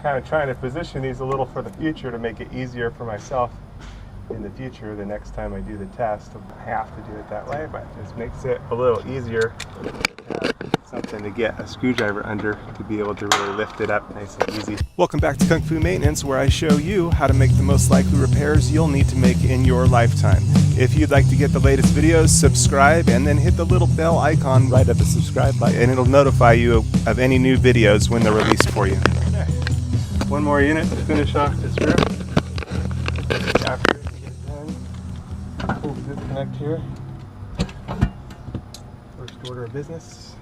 kind of trying to position these a little for the future to make it easier for myself in the future. The next time I do the test, I'll have to do it that way, but it just makes it a little easier to have something to get a screwdriver under to be able to really lift it up nice and easy. Welcome back to Kung Fu Maintenance, where I show you how to make the most likely repairs you'll need to make in your lifetime. If you'd like to get the latest videos, subscribe and then hit the little bell icon right at the subscribe button, and it'll notify you of any new videos when they're released for you. Okay. One more unit to finish off this room. After you get done, pull the disconnect here. First order of business.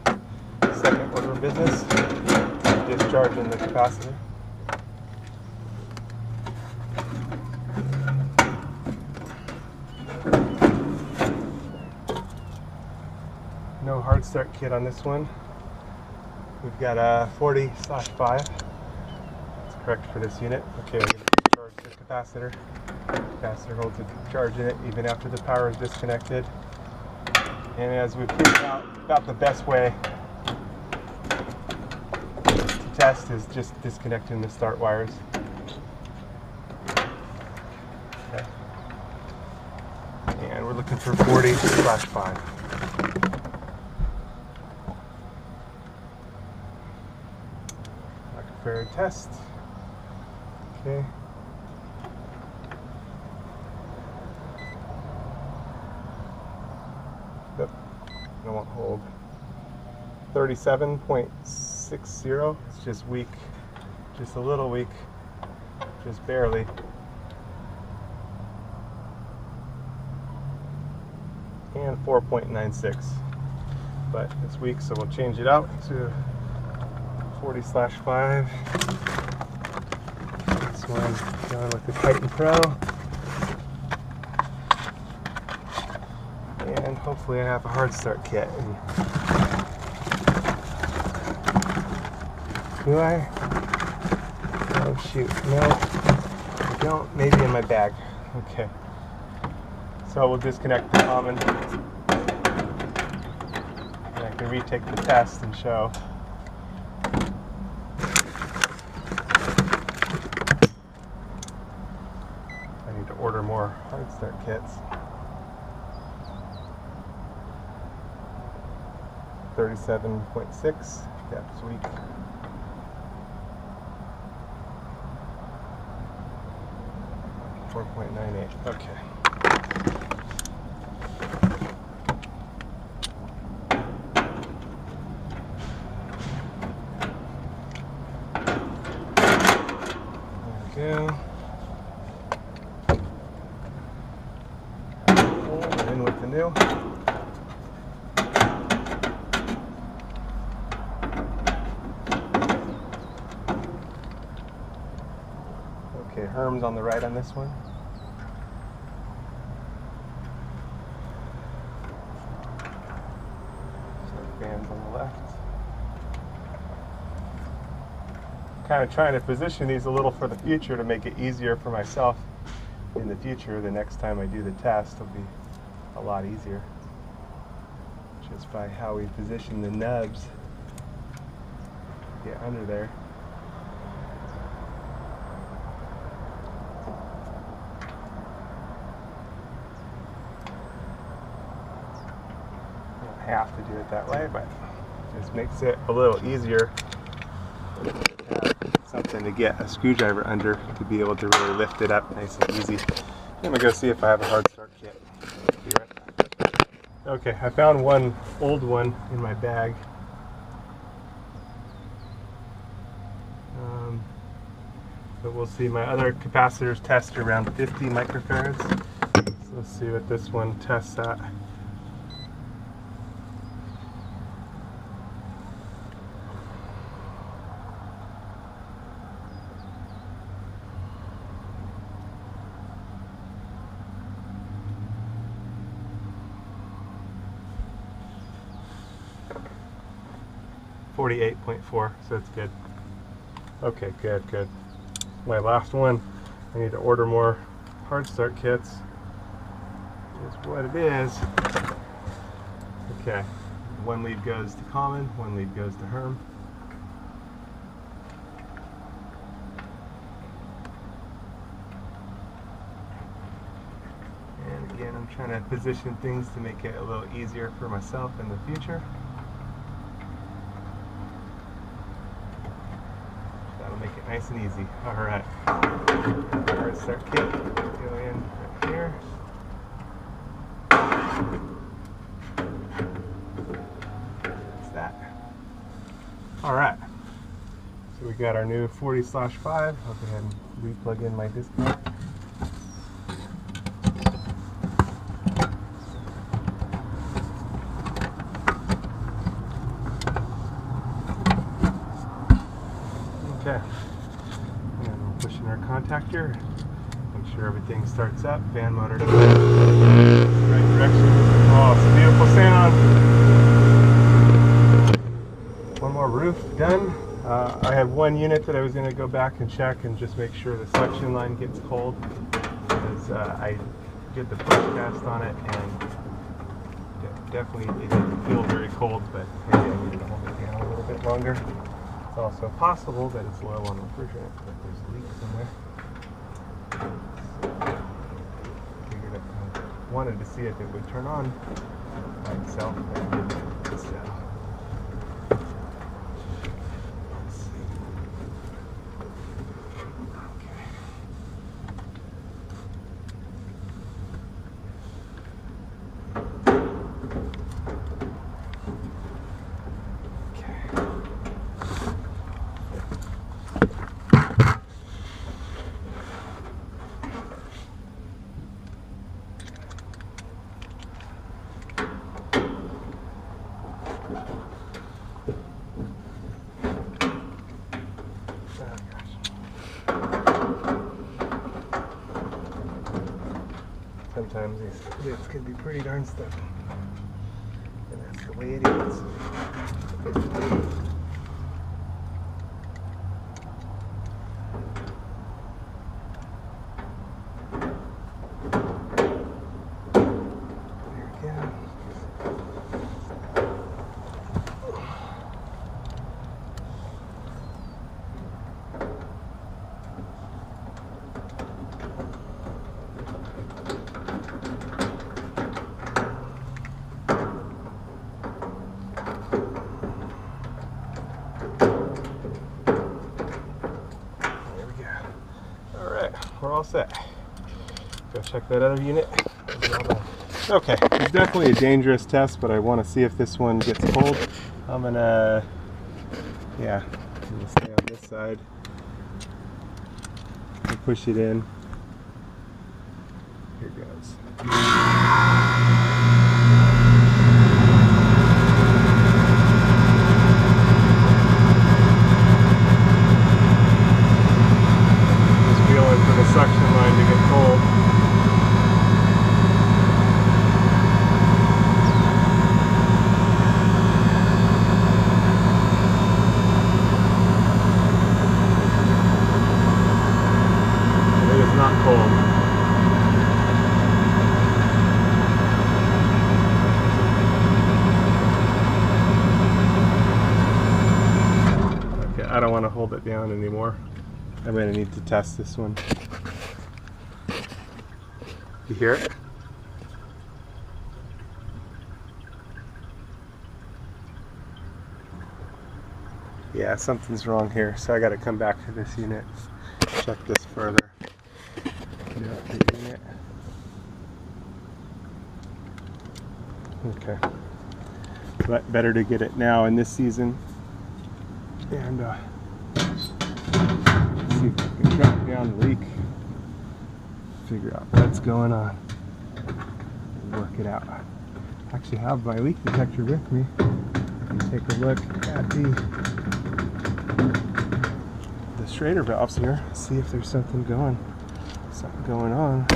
Second order of business, discharging the capacitor. No hard start kit on this one. We've got a 40/5. That's correct for this unit. Okay, we're going to charge the capacitor. The capacitor holds the charge in it even after the power is disconnected. And as we've figured out, about the best way to test is just disconnecting the start wires. Okay. And we're looking for 40/5. Fair test. Okay. Yep. I won't hold. 37.60. It's just weak. Just a little weak. Just barely. And 4.96. But it's weak, so we'll change it out to 40/5. This one going with the Titan Pro. And hopefully I have a hard start kit. Do I? Oh shoot, no, I don't. Maybe in my bag. Okay. So we'll disconnect the common. And I can retake the test and show. Order more hard start kits. 37.6. That's weak. .98. Okay. There we go. In with the new. Okay, Herm's on the right on this one. Fans on the left. Kind of trying to position these a little for the future to make it easier for myself in the future. The next time I do the test, it'll be a lot easier just by how we position the nubs. Get under there. You don't have to do it that way, but it just makes it a little easier to have something to get a screwdriver under to be able to really lift it up nice and easy. I'm gonna go see if I have a hard start kit. Be right back. Okay, I found one old one in my bag. But we'll see. My other capacitors test around 50 microfarads. So let's see what this one tests at. .4, so it's good. Okay, good. My last one, I need to order more hard start kits. Is what it is. Okay, one lead goes to common, one lead goes to Herm. Again, I'm trying to position things to make it a little easier for myself in the future. That'll make it nice and easy. Alright. Hard start kit. Go in right here. That's that. Alright. So we got our new 40/5. I'll go ahead and re-plug in my disconnect. Okay, and we're pushing our contactor, make sure everything starts up, fan motor to the right direction. Oh, it's a beautiful sound. One more roof done. I had one unit that I was going to go back and check and just make sure the suction line gets cold, because I did the push test on it and definitely it didn't feel very cold, but maybe I needed to hold it down a little bit longer. It's also possible that it's low on refrigerant, that there's a leak somewhere. Figured I wanted to see if it would turn on by itself, but it didn't. So, let's see. Sometimes these bits can be pretty darn stuck, and that's the way it is. There we go. We're all set. Go check that other unit. Okay, it's definitely a dangerous test, but I want to see if this one gets cold. I'm gonna stay on this side and push it in. Here goes. For the suction line to get cold. It is not cold. Okay, I don't want to hold it down anymore. I'm going to need to test this one. You hear it? Yeah, something's wrong here, so I got to come back to this unit, check this further. The unit. Okay. But better to get it now in this season. And see if I can track down the leak, figure out what's going on, and work it out. I actually have my leak detector with me. And take a look at the Schrader valves here, see if there's something going on,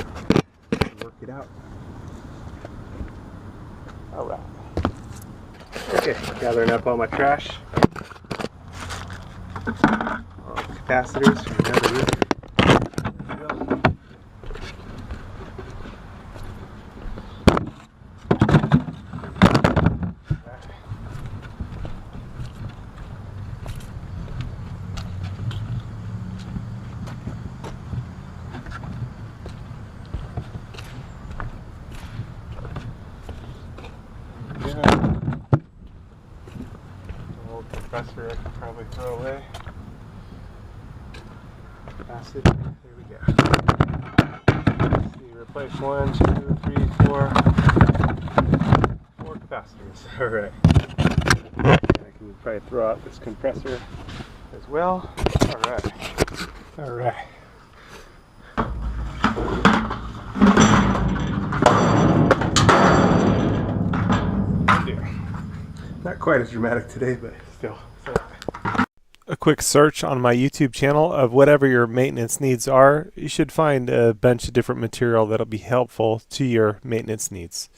work it out. All right. Okay, gathering up all my trash. Capacitors from the other roof. probably throw away. Capacitor. There we go. Let's see, replace 1, 2, 3, 4 capacitors. Alright. I can probably throw out this compressor as well. Alright. Alright. Not quite as dramatic today, but still. A quick search on my YouTube channel of whatever your maintenance needs are. You should find a bunch of different material that'll be helpful to your maintenance needs.